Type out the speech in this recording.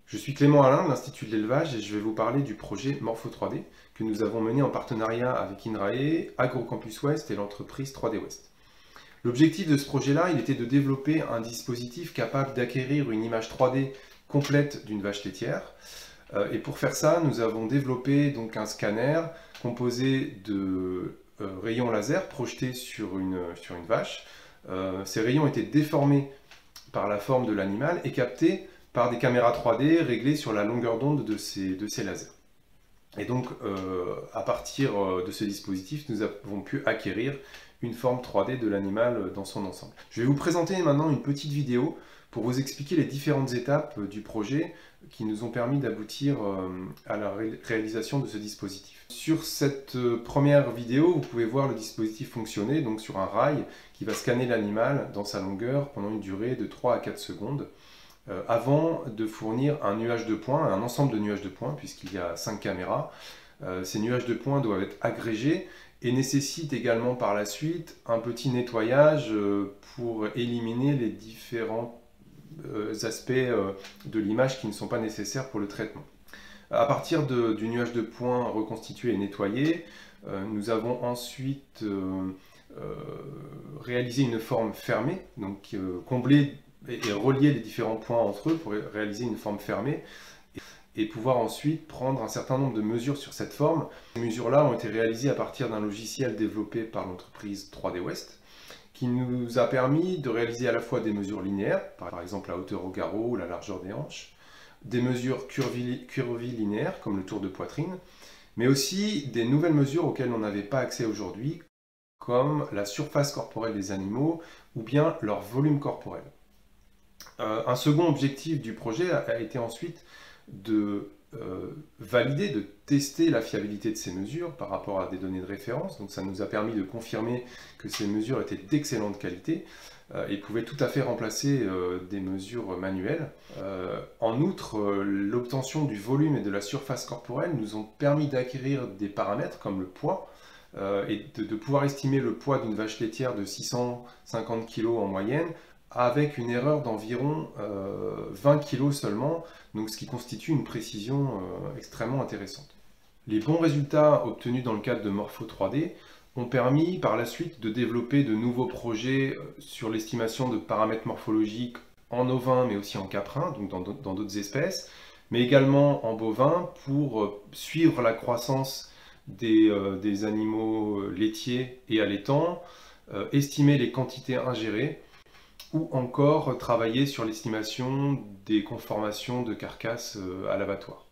Je suis Clément Alain de l'Institut de l'élevage et je vais vous parler du projet Morpho 3D que nous avons mené en partenariat avec INRAE, AgroCampus Ouest et l'entreprise 3D West. L'objectif de ce projet-là, il était de développer un dispositif capable d'acquérir une image 3D complète d'une vache laitière. Et pour faire ça, nous avons développé donc un scanner composé de rayons laser projetés sur une vache. Ces rayons étaient déformés par la forme de l'animal et captés par des caméras 3D réglées sur la longueur d'onde de ces lasers. Et donc, à partir de ce dispositif, nous avons pu acquérir une forme 3D de l'animal dans son ensemble. Je vais vous présenter maintenant une petite vidéo pour vous expliquer les différentes étapes du projet qui nous ont permis d'aboutir à la réalisation de ce dispositif. Sur cette première vidéo, vous pouvez voir le dispositif fonctionner, donc sur un rail qui va scanner l'animal dans sa longueur pendant une durée de 3 à 4 secondes. Avant de fournir un nuage de points, un ensemble de nuages de points, puisqu'il y a 5 caméras. Ces nuages de points doivent être agrégés et nécessitent également par la suite un petit nettoyage pour éliminer les différents aspects de l'image qui ne sont pas nécessaires pour le traitement. À partir du nuage de points reconstitué et nettoyé, nous avons ensuite réalisé une forme fermée, donc combler et relier les différents points entre eux pour réaliser une forme fermée et pouvoir ensuite prendre un certain nombre de mesures sur cette forme. Ces mesures-là ont été réalisées à partir d'un logiciel développé par l'entreprise 3D West qui nous a permis de réaliser à la fois des mesures linéaires, par exemple la hauteur au garrot ou la largeur des hanches, des mesures curvilinéaires comme le tour de poitrine, mais aussi des nouvelles mesures auxquelles on n'avait pas accès aujourd'hui, comme la surface corporelle des animaux ou bien leur volume corporel. Un second objectif du projet a été ensuite de valider, de tester la fiabilité de ces mesures par rapport à des données de référence. Donc ça nous a permis de confirmer que ces mesures étaient d'excellente qualité et pouvaient tout à fait remplacer des mesures manuelles. En outre, l'obtention du volume et de la surface corporelle nous ont permis d'acquérir des paramètres comme le poids et de pouvoir estimer le poids d'une vache laitière de 650 kg en moyenne avec une erreur d'environ 20 kg seulement, donc ce qui constitue une précision extrêmement intéressante. Les bons résultats obtenus dans le cadre de Morpho 3D ont permis par la suite de développer de nouveaux projets sur l'estimation de paramètres morphologiques en ovin mais aussi en caprin, donc dans d'autres espèces, mais également en bovin pour suivre la croissance des animaux laitiers et allaitants, estimer les quantités ingérées, ou encore travailler sur l'estimation des conformations de carcasses à l'abattoir.